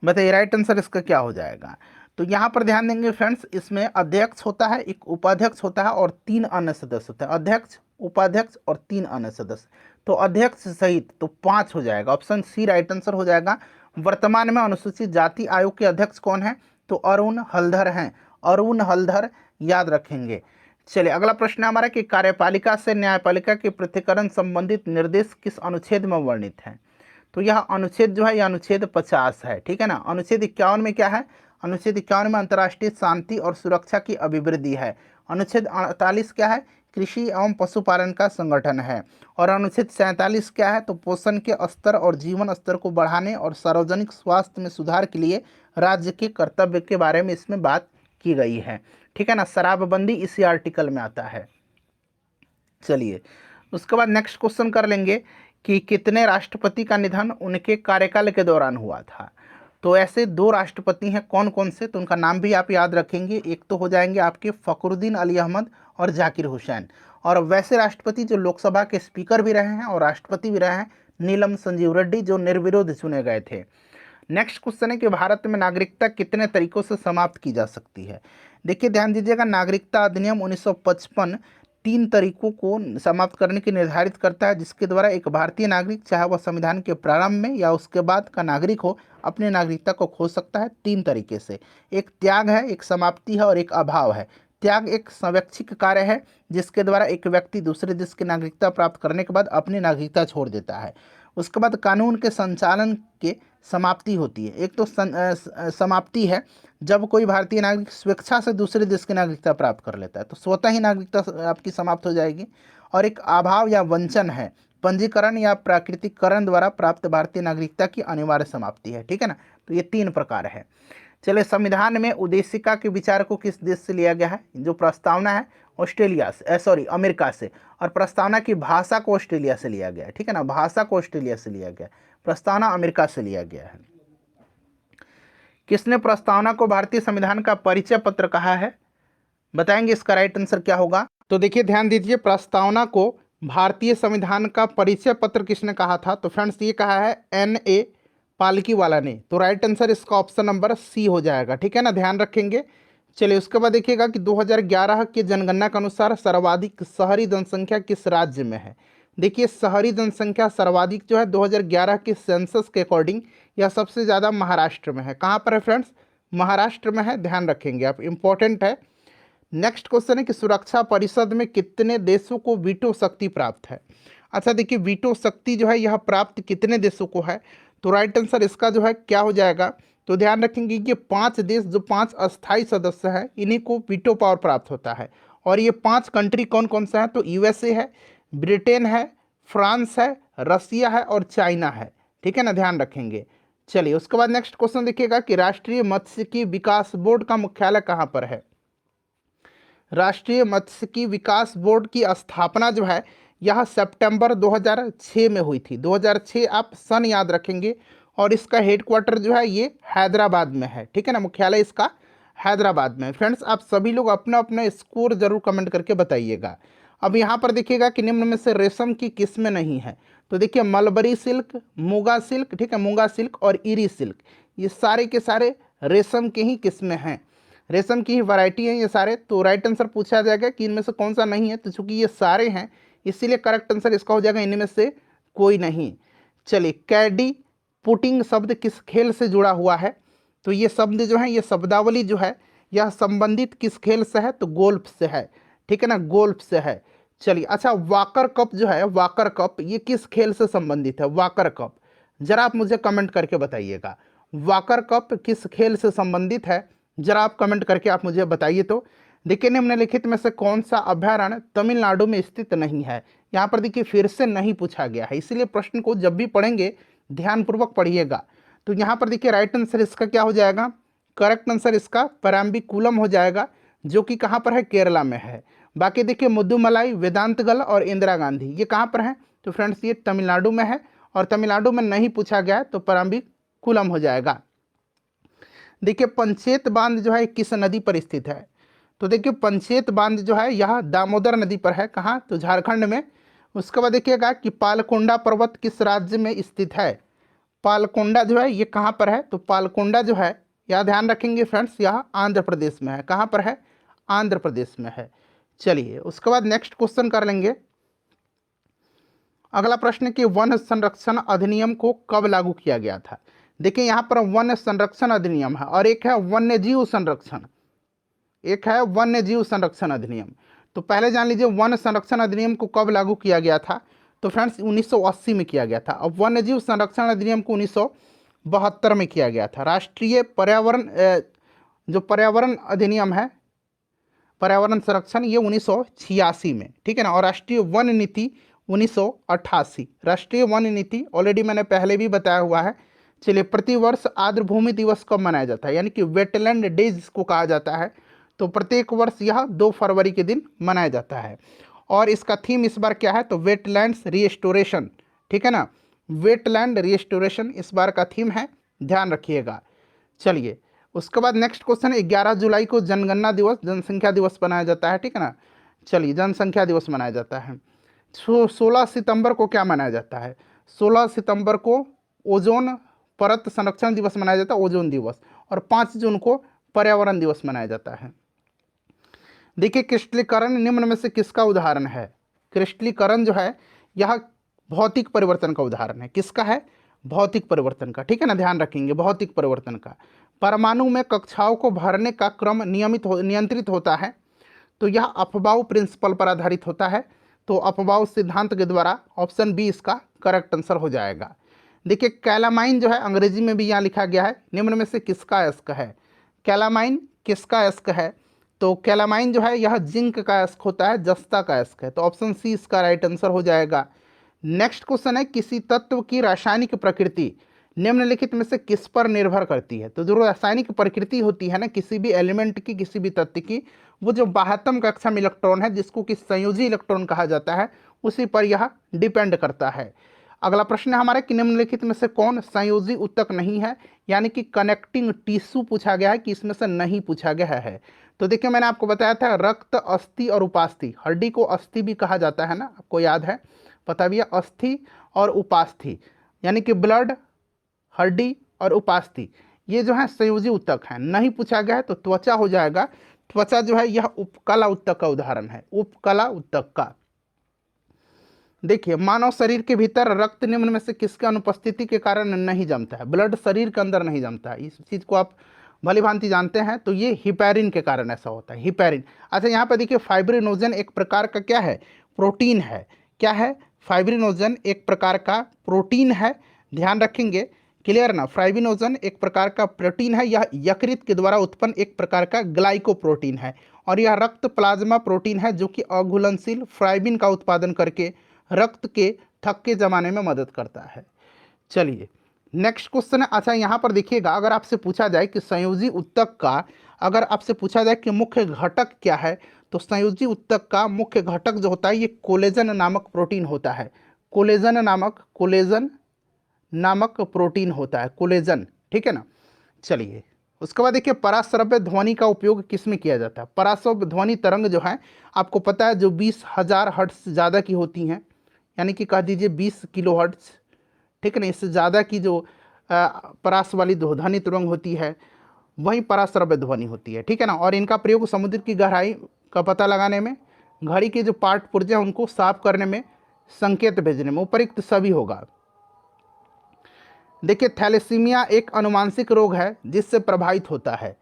बताइए राइट आंसर इसका क्या हो जाएगा? तो यहाँ पर ध्यान देंगे फ्रेंड्स, इसमें अध्यक्ष होता है, एक उपाध्यक्ष होता है और 3 अन्य सदस्य होते हैं। अध्यक्ष, उपाध्यक्ष और 3 अन्य सदस्य। तो अध्यक्ष सहित तो 5 हो जाएगा। ऑप्शन सी राइट आंसर हो जाएगा। वर्तमान में अनुसूचित जाति आयोग के अध्यक्ष कौन है? तो अरुण हलधर हैं। अरुण हलधर याद रखेंगे। चलिए अगला प्रश्न हमारा कि कार्यपालिका से न्यायपालिका के पृथक्करण संबंधित निर्देश किस अनुच्छेद में वर्णित है? तो यह अनुच्छेद जो है यह अनुच्छेद 50 है। ठीक है ना। अनुच्छेद 51 में क्या है? अनुच्छेद 51 में अंतर्राष्ट्रीय शांति और सुरक्षा की अभिवृद्धि है। अनुच्छेद 48 क्या है? कृषि एवं पशुपालन का संगठन है। और अनुच्छेद 47 क्या है? तो पोषण के स्तर और जीवन स्तर को बढ़ाने और सार्वजनिक स्वास्थ्य में सुधार के लिए राज्य के कर्तव्य के बारे में इसमें बात की गई है। ठीक है ना। शराबबंदी इसी आर्टिकल में आता है। चलिए उसके बाद नेक्स्ट क्वेश्चन कर लेंगे कि कितने राष्ट्रपति का निधन उनके कार्यकाल के दौरान हुआ था? तो ऐसे 2 राष्ट्रपति हैं। कौन कौन से? तो उनका नाम भी आप याद रखेंगे। एक तो हो जाएंगे आपके फखरुद्दीन अली अहमद और जाकिर हुसैन। और वैसे राष्ट्रपति जो लोकसभा के स्पीकर भी रहे हैं और राष्ट्रपति भी रहे हैं, नीलम संजीव रेड्डी, जो निर्विरोध चुने गए थे। नेक्स्ट क्वेश्चन है कि भारत में नागरिकता कितने तरीकों से समाप्त की जा सकती है? देखिए ध्यान दीजिएगा, नागरिकता अधिनियम 1955 तीन तरीकों को समाप्त करने की निर्धारित करता है, जिसके द्वारा एक भारतीय नागरिक, चाहे वह संविधान के प्रारंभ में या उसके बाद का नागरिक हो, अपनी नागरिकता को खो सकता है तीन तरीके से। एक त्याग है, एक समाप्ति है और एक अभाव है। त्याग एक स्वैच्छिक कार्य है जिसके द्वारा एक व्यक्ति दूसरे देश की नागरिकता प्राप्त करने के बाद अपनी नागरिकता छोड़ देता है। उसके बाद कानून के संचालन के समाप्ति होती है। एक तो समाप्ति है जब कोई भारतीय नागरिक स्वेच्छा से दूसरे देश की नागरिकता प्राप्त कर लेता है, तो स्वतः ही नागरिकता आपकी समाप्त हो जाएगी। और एक अभाव या वंचन है, पंजीकरण या प्राकृतिकरण द्वारा प्राप्त भारतीय नागरिकता की अनिवार्य समाप्ति है। ठीक है ना, तो ये तीन प्रकार है। चलिए, संविधान में उद्देशिका के विचार को किस देश से लिया गया है? जो प्रस्तावना है ऑस्ट्रेलिया से, अमेरिका से, और प्रस्तावना की भाषा को ऑस्ट्रेलिया से लिया गया है। ठीक है ना, भाषा को ऑस्ट्रेलिया से लिया गया, प्रस्तावना अमेरिका से लिया गया है। किसने प्रस्तावना को भारतीय संविधान का परिचय पत्र कहा है? बताएंगे इसका राइट आंसर क्या होगा? तो देखिए, ध्यान दीजिए, प्रस्तावना को भारतीय संविधान का परिचय पत्र किसने कहा था? तो फ्रेंड्स, ये कहा है N.A. पालकीवाला ने। तो राइट आंसर इसका ऑप्शन नंबर सी हो जाएगा। ठीक है ना, ध्यान रखेंगे। चलिए, उसके बाद देखिएगा कि 2011 के जनगणना के अनुसार सर्वाधिक शहरी जनसंख्या किस राज्य में है? देखिए, शहरी जनसंख्या सर्वाधिक जो है 2011 के सेंसस के अकॉर्डिंग यह सबसे ज़्यादा महाराष्ट्र में है। कहाँ पर है फ्रेंड्स? महाराष्ट्र में है, ध्यान रखेंगे आप, इंपॉर्टेंट है। नेक्स्ट क्वेश्चन है कि सुरक्षा परिषद में कितने देशों को वीटो शक्ति प्राप्त है? अच्छा देखिए, वीटो शक्ति जो है यह प्राप्त कितने देशों को है? तो राइट आंसर इसका जो है क्या हो जाएगा? तो ध्यान रखेंगे कि 5 देश, जो 5 अस्थायी सदस्य हैं, इन्हीं को वीटो पावर प्राप्त होता है। और ये 5 कंट्री कौन कौन सा है? तो USA है, ब्रिटेन है, फ्रांस है, रसिया है और चाइना है। ठीक है ना, ध्यान रखेंगे। चलिए, उसके बाद नेक्स्ट क्वेश्चन देखिएगा कि राष्ट्रीय मत्स्यिकी विकास बोर्ड का मुख्यालय कहाँ पर है? राष्ट्रीय मत्स्यिकी विकास बोर्ड की स्थापना जो है यह सितंबर 2006 में हुई थी। 2006 आप सन याद रखेंगे। और इसका हेडक्वार्टर जो है ये हैदराबाद में है। ठीक है ना, मुख्यालय इसका हैदराबाद में है। फ्रेंड्स, आप सभी लोग अपना अपना स्कोर जरूर कमेंट करके बताइएगा। अब यहाँ पर देखिएगा कि निम्न में से रेशम की किस्में नहीं है। तो देखिए, मलबरी सिल्क, मूंगा सिल्क, ठीक है, मूंगा सिल्क और इरी सिल्क, ये सारे के सारे रेशम के ही किस्में हैं, रेशम की ही वैरायटी है ये सारे। तो राइट आंसर पूछा जाएगा कि इनमें से कौन सा नहीं है, तो चूंकि ये सारे हैं इसीलिए करेक्ट आंसर इसका हो जाएगा इनमें से कोई नहीं। चलिए, कैडी पुटिंग शब्द किस खेल से जुड़ा हुआ है? तो ये शब्द जो है, ये शब्दावली जो है, यह संबंधित किस खेल से है? तो गोल्फ से है। ठीक है ना, गोल्फ से है। चलिए, अच्छा, वाकर कप जो है, वाकर कप, ये किस खेल से संबंधित है? वाकर कप, जरा आप मुझे कमेंट करके बताइएगा, वाकर कप किस खेल से संबंधित है? जरा आप कमेंट करके आप मुझे बताइए। तो देखिए, निम्नलिखित में से कौन सा अभयारण्य तमिलनाडु में स्थित नहीं है? यहाँ पर देखिए फिर से नहीं पूछा गया है, इसीलिए प्रश्न को जब भी पढ़ेंगे ध्यानपूर्वक पढ़िएगा। तो यहाँ पर देखिए राइट आंसर इसका क्या हो जाएगा? करेक्ट आंसर इसका परम्बिकुलम हो जाएगा, जो कि कहाँ पर है? केरला में है। बाकी देखिए, मुद्दुमलाई, वेदांतगल और इंदिरा गांधी, ये कहाँ पर है? तो फ्रेंड्स, ये तमिलनाडु में है। और तमिलनाडु में नहीं पूछा गया है, तो परम्बिकुलम हो जाएगा। देखिए, पंचेत बांध जो है किस नदी पर स्थित है? तो देखिए, पंचेत बांध जो है यह दामोदर नदी पर है। कहाँ? तो झारखंड में। उसके बाद देखिएगा कि पालकोंडा पर्वत किस राज्य में स्थित है? पालकोंडा जो है ये कहाँ पर है? तो पालकोंडा जो है, यह ध्यान रखेंगे फ्रेंड्स, यह आंध्र प्रदेश में है। कहाँ पर है? आंध्र प्रदेश में है। चलिए, उसके बाद नेक्स्ट क्वेश्चन कर लेंगे। अगला प्रश्न कि वन संरक्षण अधिनियम को कब लागू किया गया था? देखिए, यहाँ पर वन संरक्षण अधिनियम है और एक है वन्य जीव संरक्षण, एक है वन्य जीव संरक्षण अधिनियम। तो पहले जान लीजिए वन संरक्षण अधिनियम को कब लागू किया गया था? तो फ्रेंड्स 1980 में किया गया था। अब वन्य जीव संरक्षण अधिनियम को 1972 में किया गया था। राष्ट्रीय पर्यावरण जो पर्यावरण अधिनियम है, पर्यावरण संरक्षण, ये 1986 में। ठीक है ना। और राष्ट्रीय वन नीति 1988। राष्ट्रीय वन नीति ऑलरेडी मैंने पहले भी बताया हुआ है। चलिए, प्रतिवर्ष आर्द्र भूमि दिवस कब मनाया जाता है? यानी कि वेटलैंड डे जिसको कहा जाता है, तो प्रत्येक वर्ष यह 2 फरवरी के दिन मनाया जाता है। और इसका थीम इस बार क्या है? तो वेटलैंड्स रिस्टोरेशन। ठीक है ना, वेटलैंड रिस्टोरेशन इस बार का थीम है, ध्यान रखिएगा। चलिए, उसके बाद नेक्स्ट क्वेश्चन, 11 जुलाई को जनगणना दिवस, जनसंख्या दिवस मनाया जाता है। ठीक है ना। चलिए, जनसंख्या दिवस मनाया जाता है। 16 सितंबर को क्या मनाया जाता है? 16 सितंबर को ओजोन परत संरक्षण दिवस मनाया जाता है, ओजोन दिवस। और 5 जून को पर्यावरण दिवस मनाया जाता है। देखिए क्रिस्टलीकरण निम्न में से किसका उदाहरण है? क्रिस्टलीकरण जो है यह भौतिक परिवर्तन का उदाहरण है। किसका है? भौतिक परिवर्तन का, ठीक है ना, ध्यान रखेंगे, भौतिक परिवर्तन का। परमाणु में कक्षाओं को भरने का क्रम नियंत्रित होता है, तो यह अफबाउ प्रिंसिपल पर आधारित होता है। तो अफबाउ सिद्धांत के द्वारा ऑप्शन बी इसका करेक्ट आंसर हो जाएगा। देखिए कैलामाइन जो है अंग्रेजी में भी यहाँ लिखा गया है, निम्न में से किसका अयस्क है? कैलामाइन किसका अयस्क है? तो कैलामाइन जो है यह जिंक का अयस्क होता है, जस्ता का अयस्क है। तो ऑप्शन सी इसका राइट आंसर हो जाएगा। नेक्स्ट क्वेश्चन है, किसी तत्व की रासायनिक प्रकृति निम्नलिखित में से किस पर निर्भर करती है? तो जो रासायनिक प्रकृति होती है ना किसी भी एलिमेंट की, किसी भी तत्व की, वो जो बाह्यतम कक्षा में इलेक्ट्रॉन है जिसको कि संयोजी इलेक्ट्रॉन कहा जाता है, उसी पर यह डिपेंड करता है। अगला प्रश्न है हमारा कि निम्नलिखित में से कौन संयोजी ऊतक नहीं है, यानी कि कनेक्टिंग टिश्यू पूछा गया है कि इसमें से नहीं पूछा गया है। तो देखिए मैंने आपको बताया था रक्त, अस्थि और उपास्थि। हड्डी को अस्थि भी कहा जाता है ना, आपको याद है, पता भी है, अस्थि और उपास्थि, यानी कि ब्लड, हड्डी और उपास्थि, ये जो है संयोजी ऊतक है। नहीं पूछा गया है तो त्वचा हो जाएगा। त्वचा जो है यह उपकला ऊतक का उदाहरण है, उपकला ऊतक का। देखिए मानव शरीर के भीतर रक्त निम्न में से किसके अनुपस्थिति के कारण नहीं जमता है? ब्लड शरीर के अंदर नहीं जमता है, इस चीज को आप भली भांति जानते हैं। तो ये हिपैरिन के कारण ऐसा होता है, हिपैरिन। अच्छा यहाँ पे देखिए फाइब्रिनोजन एक प्रकार का क्या है? प्रोटीन है। क्या है? फाइब्रिनोजन एक प्रकार का प्रोटीन है, ध्यान रखेंगे, क्लियर ना। फाइब्रिनोजन एक प्रकार का प्रोटीन है, यह यकृत के द्वारा उत्पन्न एक प्रकार का ग्लाइकोप्रोटीन है, और यह रक्त प्लाज्मा प्रोटीन है जो कि अघुलनशील फाइब्रिन का उत्पादन करके रक्त के थक्के जमाने में मदद करता है। चलिए नेक्स्ट क्वेश्चन है। अच्छा यहाँ पर देखिएगा, अगर आपसे पूछा जाए कि संयोजी ऊतक का, अगर आपसे पूछा जाए कि मुख्य घटक क्या है, तो संयोजी ऊतक का मुख्य घटक जो होता है ये कोलेजन नामक प्रोटीन होता है। कोलेजन नामक प्रोटीन होता है, कोलेजन, ठीक है ना। चलिए उसके बाद देखिए पराश्रव्य ध्वनि का उपयोग किस में किया जाता है? पराश्रव्य ध्वनि तरंग जो है आपको पता है जो 20,000 हर्ट्ज से ज़्यादा की होती हैं, यानी कि कह दीजिए 20 किलो हर्ट्ज, ठीक है ना, इससे ज़्यादा की जो परास वाली ध्वनि तरंग होती है वही पराश्रव्य ध्वनि होती है, ठीक है ना। और इनका प्रयोग समुद्र की गहराई का पता लगाने में, घड़ी के जो पार्ट पुर्जे हैं उनको साफ करने में, संकेत भेजने में, उपयुक्त सभी होगा। देखिए थैलेसीमिया एक अनुवांशिक रोग है जिससे प्रभावित होता है।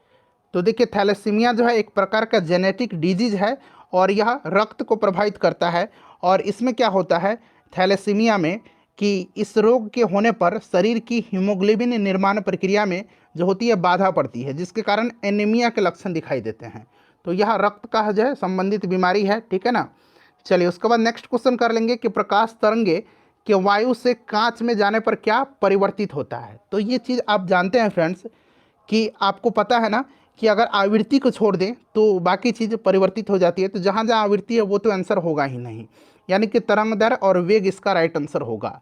तो देखिए थैलेसीमिया जो है एक प्रकार का जेनेटिक डिजीज है और यह रक्त को प्रभावित करता है। और इसमें क्या होता है थैलेसीमिया में कि इस रोग के होने पर शरीर की हीमोग्लोबिन निर्माण प्रक्रिया में जो होती है बाधा पड़ती है, जिसके कारण एनीमिया के लक्षण दिखाई देते हैं। तो यह रक्त का जो है संबंधित बीमारी है, ठीक है ना। चलिए उसके बाद नेक्स्ट क्वेश्चन कर लेंगे कि प्रकाश तरंगे कि वायु से कांच में जाने पर क्या परिवर्तित होता है? तो ये चीज़ आप जानते हैं फ्रेंड्स कि आपको पता है ना कि अगर आवृत्ति को छोड़ दें तो बाकी चीज़ परिवर्तित हो जाती है। तो जहाँ जहाँ आवृत्ति है वो तो आंसर होगा ही नहीं, यानी कि तरंग दर और वेग इसका राइट आंसर होगा।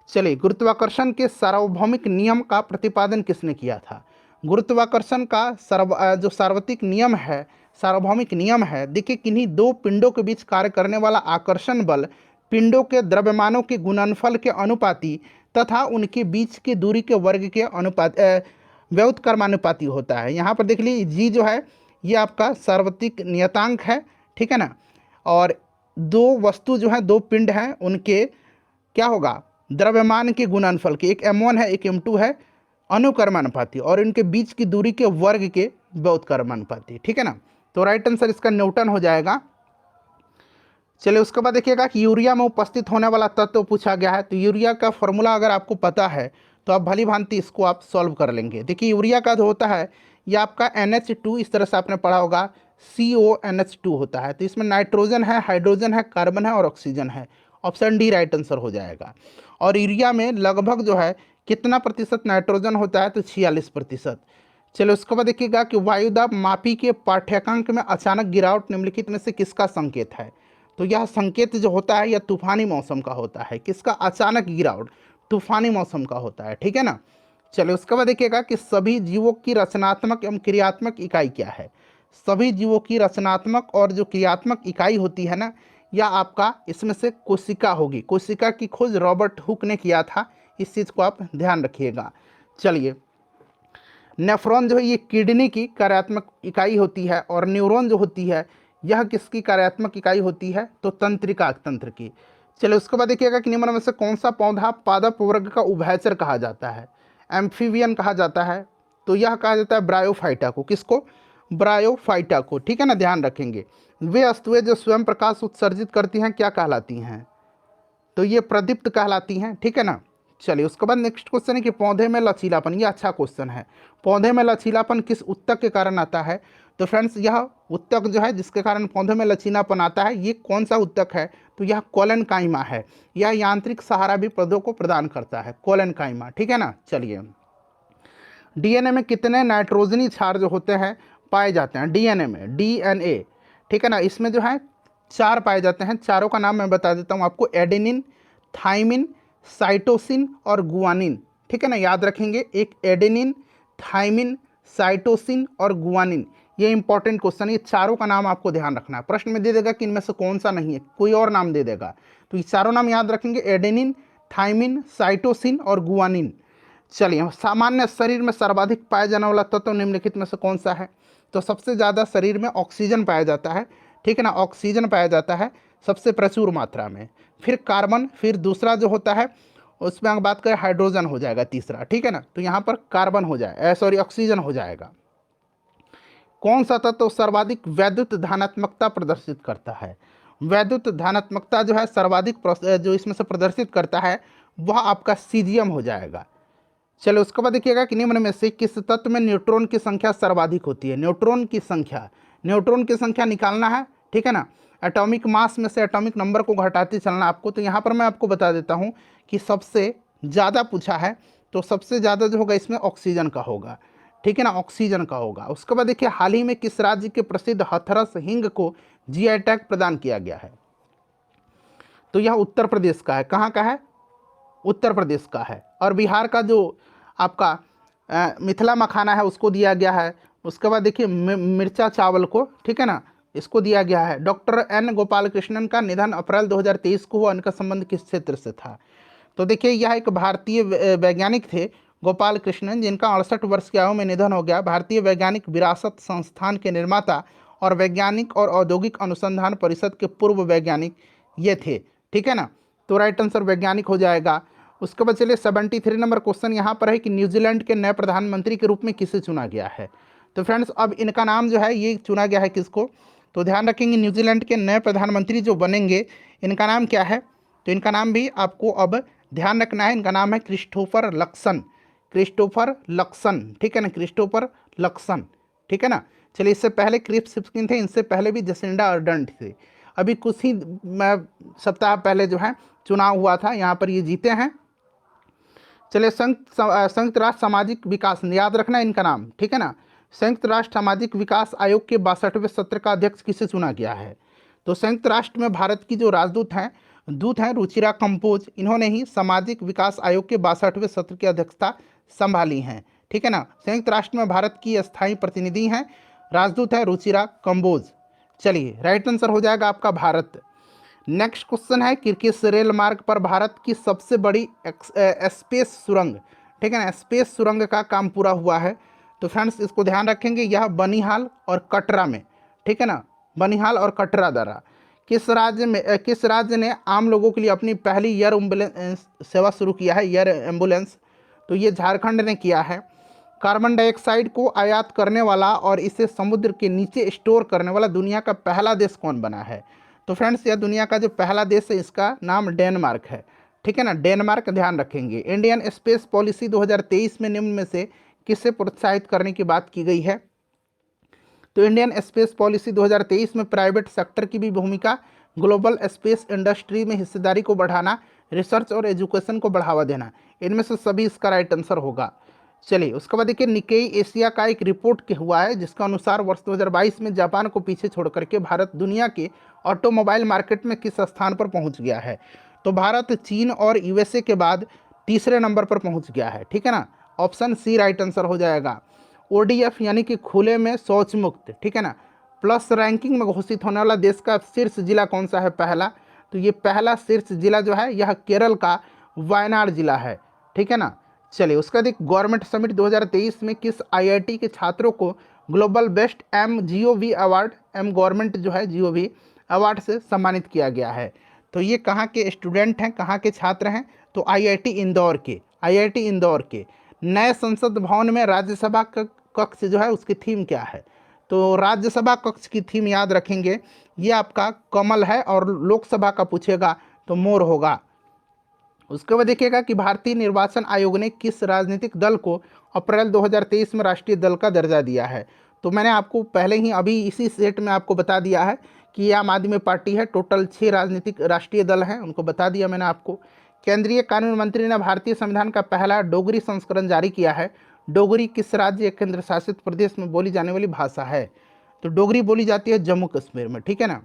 चलिए गुरुत्वाकर्षण के सार्वभौमिक नियम का प्रतिपादन किसने किया था? गुरुत्वाकर्षण का जो सार्वत्रिक नियम है, सार्वभौमिक नियम है, देखिए किन्हीं दो पिंडों के बीच कार्य करने वाला आकर्षण बल पिंडों के द्रव्यमानों के गुणनफल के अनुपाती तथा उनके बीच की दूरी के वर्ग के व्युत्क्रमानुपाती होता है। यहाँ पर देख लीजिए जी जो है ये आपका सार्वत्रिक नियतांक है, ठीक है ना। और दो वस्तु जो है, दो पिंड हैं, उनके क्या होगा द्रव्यमान के गुणनफल के, एक m1 है एक m2 है, अनुक्रमानुपाती, और इनके बीच की दूरी के वर्ग के व्युत्क्रमानुपाती, ठीक है ना। तो राइट आंसर इसका न्यूटन हो जाएगा। चलिए उसके बाद देखिएगा कि यूरिया में उपस्थित होने वाला तत्व पूछा गया है। तो यूरिया का फॉर्मूला अगर आपको पता है तो आप भली भांति इसको आप सॉल्व कर लेंगे। देखिए यूरिया का जो होता है ये आपका NH2, इस तरह से आपने पढ़ा होगा, CONH2 होता है। तो इसमें नाइट्रोजन है, हाइड्रोजन है, कार्बन है और ऑक्सीजन है। ऑप्शन डी राइट आंसर हो जाएगा। और यूरिया में लगभग जो है कितना प्रतिशत नाइट्रोजन होता है? तो 46%। चलिए उसके बाद देखिएगा कि वायुदाब मापी के पाठ्यांक में अचानक गिरावट निम्नलिखित में से किसका संकेत है? तो यह संकेत जो होता है यह तूफानी मौसम का होता है। किसका? अचानक गिरावट, तूफानी मौसम का होता है, ठीक है ना। चलिए उसके बाद देखिएगा कि सभी जीवों की रचनात्मक एवं क्रियात्मक इकाई क्या है? सभी जीवों की रचनात्मक और जो क्रियात्मक इकाई होती है ना, यह आपका इसमें से कोशिका होगी। कोशिका की खोज रॉबर्ट हुक ने किया था, इस चीज़ को आप ध्यान रखिएगा। चलिए नेफ्रॉन जो है ये किडनी की कार्यात्मक इकाई होती है, और न्यूरॉन जो होती है यह किसकी कार्यात्मक इकाई होती है? तो तंत्रिका तंत्र की। चलिए उसके बाद देखिएगा कि निम्न में से कौन सा पौधा पादप वर्ग का उभयचर कहा जाता है? एम्फीबियन कहा जाता है। तो यह कहा जाता है ब्रायोफाइटा को। किसको? ब्रायोफाइटा को। ठीक है ना, ध्यान रखेंगे। वे वस्तुएं जो स्वयं प्रकाश उत्सर्जित करती हैं क्या कहलाती हैं? तो ये प्रदीप्त कहलाती हैं। ठीक है ना। चलिए उसके बाद नेक्स्ट क्वेश्चन है कि पौधे में लचीलापन, ये अच्छा क्वेश्चन है। पौधे में लचीलापन किस उत्तक के कारण आता है? तो फ्रेंड्स यह उत्तक जो है जिसके कारण पौधे में लचीलापन आता है, ये कौन सा उत्तक है? तो यह कोलेनकाइमा है। यह यांत्रिक सहारा भी पौधों को प्रदान करता है, कोलेनकाइमा। ठीक है ना। चलिए डीएनए में कितने नाइट्रोजनी क्षार जो होते हैं पाए जाते हैं? डीएनए में, डीएनए, ठीक है ना, इसमें जो है 4 पाए जाते हैं। चारों का नाम मैं बता देता हूँ आपको। एडेनिन, थाइमिन, साइटोसिन और गुआनिन। ठीक है ना, याद रखेंगे। एक एडेनिन, थाइमिन, साइटोसिन और गुआनिन, ये इंपॉर्टेंट क्वेश्चन है। ये चारों का नाम आपको ध्यान रखना है। प्रश्न में दे देगा कि इनमें से कौन सा नहीं है, कोई और नाम दे देगा। तो ये चारों नाम याद रखेंगे, एडेनिन, थाइमिन, साइटोसिन और गुआनिन। चलिए सामान्य शरीर में सर्वाधिक पाया जाने वाला तत्व निम्नलिखित में से कौन सा है? तो सबसे ज़्यादा शरीर में ऑक्सीजन पाया जाता है। ठीक है ना, ऑक्सीजन पाया जाता है सबसे प्रचुर मात्रा में। फिर कार्बन, फिर दूसरा जो होता है उसमें अगर बात करें हाइड्रोजन हो जाएगा तीसरा। ठीक है ना, तो यहाँ पर कार्बन हो जाए, सॉरी ऑक्सीजन हो जाएगा। कौन सा तत्व सर्वाधिक वैद्युत धनात्मकता प्रदर्शित करता है? वैद्युत धनात्मकता जो है सर्वाधिक जो इसमें से प्रदर्शित करता है वह आपका सीजियम हो जाएगा। चलो उसके बाद देखिएगा कि निम्न में से किस तत्व में न्यूट्रॉन की संख्या सर्वाधिक होती है? न्यूट्रॉन की संख्या, न्यूट्रॉन की संख्या निकालना है। ठीक है ना, एटॉमिक मास में से एटॉमिक नंबर को घटाते चलना आपको। तो यहाँ पर मैं आपको बता देता हूँ कि सबसे ज़्यादा पूछा है, तो सबसे ज़्यादा जो होगा इसमें ऑक्सीजन का होगा। ठीक है ना, ऑक्सीजन का होगा। उसके बाद देखिए हाल ही में किस राज्य के प्रसिद्ध हथरस हिंग को जीआई टैग प्रदान किया गया है? तो यह उत्तर प्रदेश का है। कहाँ का है? उत्तर प्रदेश का है। और बिहार का जो आपका मिथिला मखाना है उसको दिया गया है। उसके बाद देखिए मिर्चा चावल को, ठीक है ना, इसको दिया गया है। डॉक्टर एन गोपाल कृष्णन का निधन अप्रैल 2023 को हुआ। इनका संबंध किस क्षेत्र से था? तो देखिए यह एक भारतीय वैज्ञानिक थे गोपाल कृष्णन, जिनका 68 वर्ष की आयु में निधन हो गया। भारतीय वैज्ञानिक विरासत संस्थान के निर्माता और वैज्ञानिक और औद्योगिक अनुसंधान परिषद के पूर्व वैज्ञानिक ये थे। ठीक है ना, तो राइट आंसर वैज्ञानिक हो जाएगा। उसके बाद चलिए 73 नंबर क्वेश्चन यहाँ पर है कि न्यूजीलैंड के नए प्रधानमंत्री के रूप में किसे चुना गया है? तो फ्रेंड्स अब इनका नाम जो है ये चुना गया है किसको? तो ध्यान रखेंगे न्यूजीलैंड के नए प्रधानमंत्री जो बनेंगे इनका नाम क्या है? तो इनका नाम भी आपको अब ध्यान रखना है। इनका नाम है क्रिस्टोफर लक्सन। क्रिस्टोफर लक्सन, ठीक है ना, क्रिस्टोफर लक्सन। ठीक है ना। चलिए इससे पहले क्रिप्स सिप्किन थे, इनसे पहले भी जसिंडा अर्डर्न थे। अभी कुछ ही सप्ताह पहले जो है चुनाव हुआ था, यहाँ पर ये जीते हैं। चलिए संयुक्त राष्ट्र सामाजिक विकास, याद रखना इनका नाम। ठीक है ना, संयुक्त राष्ट्र सामाजिक विकास आयोग के 62वें सत्र का अध्यक्ष किसे चुना गया है? तो संयुक्त राष्ट्र में भारत की जो राजदूत हैं रुचिरा कंपोज, इन्होंने ही सामाजिक विकास आयोग के 62वें सत्र की अध्यक्षता संभाली है। ठीक है ना, संयुक्त राष्ट्र में भारत की स्थायी प्रतिनिधि हैं, राजदूत है रुचिरा कंबोज। चलिए राइट आंसर हो जाएगा आपका भारत। नेक्स्ट क्वेश्चन है कि किस रेल मार्ग पर भारत की सबसे बड़ी स्पेस सुरंग, ठीक है ना, स्पेस सुरंग का काम पूरा हुआ है? तो फ्रेंड्स इसको ध्यान रखेंगे, यह बनिहाल और कटरा में, ठीक है ना, बनिहाल और कटरा द्वारा। किस राज्य ने आम लोगों के लिए अपनी पहली एयर एम्बुलेंस सेवा शुरू किया है? एयर एम्बुलेंस, तो ये झारखंड ने किया है। कार्बन डाइऑक्साइड को आयात करने वाला और इसे समुद्र के नीचे स्टोर करने वाला दुनिया का पहला देश कौन बना है? तो फ्रेंड्स यह दुनिया का जो पहला देश है इसका नाम डेनमार्क है। ठीक है ना, डेनमार्क, ध्यान रखेंगे। इंडियन स्पेस पॉलिसी 2023 में निम्न में से किसे प्रोत्साहित करने की बात की गई है? तो इंडियन स्पेस पॉलिसी 2023 में प्राइवेट सेक्टर की भी भूमिका, ग्लोबल स्पेस इंडस्ट्री में हिस्सेदारी को बढ़ाना, रिसर्च और एजुकेशन को बढ़ावा देना, इनमें से सभी इसका राइट आंसर होगा। चलिए उसके बाद देखिए निकेई एशिया का एक रिपोर्ट के हुआ है जिसका अनुसार वर्ष 2022 में जापान को पीछे छोड़ करके भारत दुनिया के ऑटोमोबाइल मार्केट में किस स्थान पर पहुंच गया है? तो भारत चीन और यूएसए के बाद तीसरे नंबर पर पहुंच गया है। ठीक है ना, ऑप्शन सी राइट आंसर हो जाएगा। ओडीएफ यानी कि खुले में शौच मुक्त, ठीक है ना, प्लस रैंकिंग में घोषित होने वाला देश का शीर्ष जिला कौन सा है? पहला, तो ये पहला शीर्ष जिला जो है यह केरल का वायनाड जिला है। ठीक है ना। चलिए उसका देख गवर्नमेंट समिट 2023 में किस आईआईटी के छात्रों को global best MGOV award, M government जो है GOV अवार्ड से सम्मानित किया गया है। तो ये कहाँ के स्टूडेंट हैं, कहाँ के छात्र हैं? तो IIT इंदौर के, IIT इंदौर के। नए संसद भवन में राज्यसभा कक्ष जो है उसकी थीम क्या है? तो राज्यसभा कक्ष की थीम याद रखेंगे, ये आपका कमल है, और लोकसभा का पूछेगा तो मोर होगा। उसके बाद देखिएगा कि भारतीय निर्वाचन आयोग ने किस राजनीतिक दल को अप्रैल 2023 में राष्ट्रीय दल का दर्जा दिया है? तो मैंने आपको पहले ही अभी इसी सेट में आपको बता दिया है कि ये आम आदमी पार्टी है। टोटल 6 राजनीतिक राष्ट्रीय दल हैं, उनको बता दिया मैंने आपको। केंद्रीय कानून मंत्री ने भारतीय संविधान का पहला डोगरी संस्करण जारी किया है। डोगरी किस राज्य या केंद्र शासित प्रदेश में बोली जाने वाली भाषा है? तो डोगरी बोली जाती है जम्मू कश्मीर में, ठीक है ना।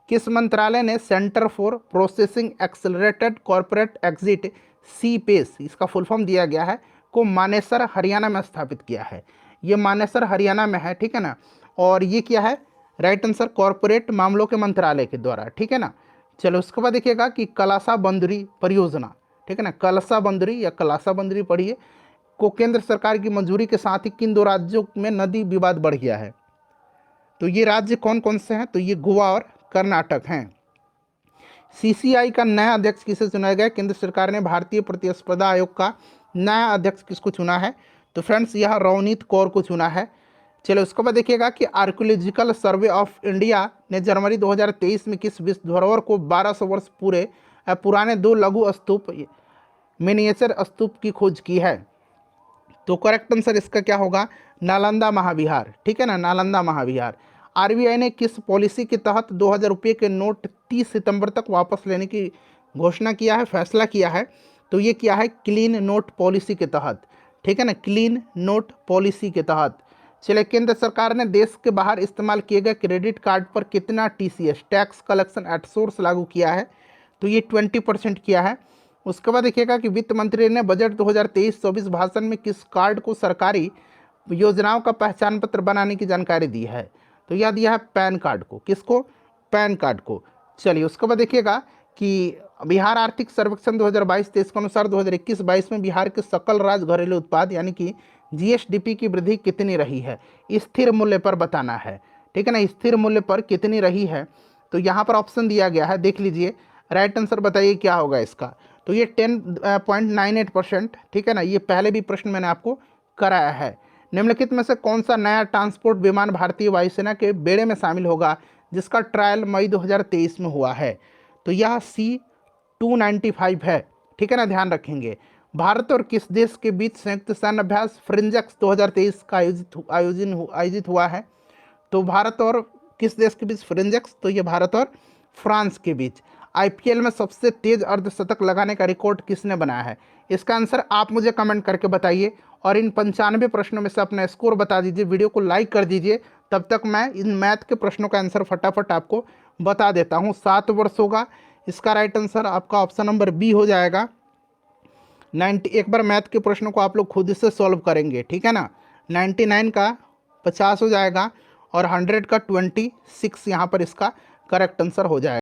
किस मंत्रालय ने centre for processing accelerated corporate exit CPACE, इसका फुल फॉर्म दिया गया है, को मानेसर हरियाणा में स्थापित किया है? ये मानेसर हरियाणा में है, ठीक है ना। और ये क्या है? राइट आंसर कॉर्पोरेट मामलों के मंत्रालय के द्वारा, ठीक है ना। चलो उसके बाद देखिएगा कि कलासा बंदरी परियोजना, ठीक है ना, कलसा बंदरी या कलासा बंदरी पढ़िए, को केंद्र सरकार की मंजूरी के साथ ही किन 2 राज्यों में नदी विवाद बढ़ गया है? तो ये राज्य कौन कौन से हैं? तो ये गोवा और कर्नाटक हैं। CCI का नया अध्यक्ष किसे चुना गया? केंद्र सरकार ने भारतीय प्रतिस्पर्धा आयोग का नया अध्यक्ष किसको चुना है? तो फ्रेंड्स यह रवनीत कौर को चुना है। चलो उसके बाद देखिएगा कि आर्कियोलॉजिकल सर्वे ऑफ इंडिया ने जनवरी 2023 में किस विश्व धरोहर को 1200 वर्ष पुराने 2 लघु स्तूप मिनिएचर स्तूप की खोज की है? तो करेक्ट आंसर इसका क्या होगा? नालंदा महाविहार, ठीक है ना, नालंदा महाविहार। RBI ने किस पॉलिसी के तहत 2000 रुपये के नोट 30 सितंबर तक वापस लेने की घोषणा किया है, फैसला किया है? तो ये क्या है? क्लीन नोट पॉलिसी के तहत, ठीक है ना, क्लीन नोट पॉलिसी के तहत। चलिए, केंद्र सरकार ने देश के बाहर इस्तेमाल किए गए क्रेडिट कार्ड पर कितना TCS tax collection at source लागू किया है? तो ये 20% किया है। उसके बाद देखिएगा कि वित्त मंत्री ने बजट 2023-24 भाषण में किस कार्ड को सरकारी योजनाओं का पहचान पत्र बनाने की जानकारी दी है? तो यह दिया है पैन कार्ड को। किसको? पैन कार्ड को। चलिए उसके बाद देखिएगा कि बिहार आर्थिक सर्वेक्षण 2022-23 के अनुसार 2021-22 में बिहार के सकल राज्य घरेलू उत्पाद यानी कि GSDP की वृद्धि कितनी रही है? स्थिर मूल्य पर बताना है, ठीक है ना, स्थिर मूल्य पर कितनी रही है? तो यहाँ पर ऑप्शन दिया गया है, देख लीजिए, राइट आंसर बताइए क्या होगा इसका? तो ये 10.98%, ठीक है ना। ये पहले भी प्रश्न मैंने आपको कराया है। निम्नलिखित में से कौन सा नया ट्रांसपोर्ट विमान भारतीय वायुसेना के बेड़े में शामिल होगा जिसका ट्रायल मई 2023 में हुआ है? तो यह C-295 है, ठीक है ना, ध्यान रखेंगे। भारत और किस देश के बीच संयुक्त सैन्य अभ्यास फ्रिंजेक्स 2023 का आयोजित हुआ है? तो भारत और किस देश के बीच फ्रिंजेक्स? तो ये भारत और फ्रांस के बीच। IPL में सबसे तेज अर्धशतक लगाने का रिकॉर्ड किसने बनाया है? इसका आंसर आप मुझे कमेंट करके बताइए, और इन 95 प्रश्नों में से अपना स्कोर बता दीजिए। वीडियो को लाइक कर दीजिए, तब तक मैं इन मैथ के प्रश्नों का आंसर फटाफट आपको बता देता हूँ। 7 वर्ष होगा, इसका राइट आंसर आपका ऑप्शन नंबर B हो जाएगा। 90, एक बार मैथ के प्रश्नों को आप लोग खुद से सॉल्व करेंगे, ठीक है ना। 99 का 50 हो जाएगा, और 100 का 26 यहाँ पर इसका करेक्ट आंसर हो जाएगा।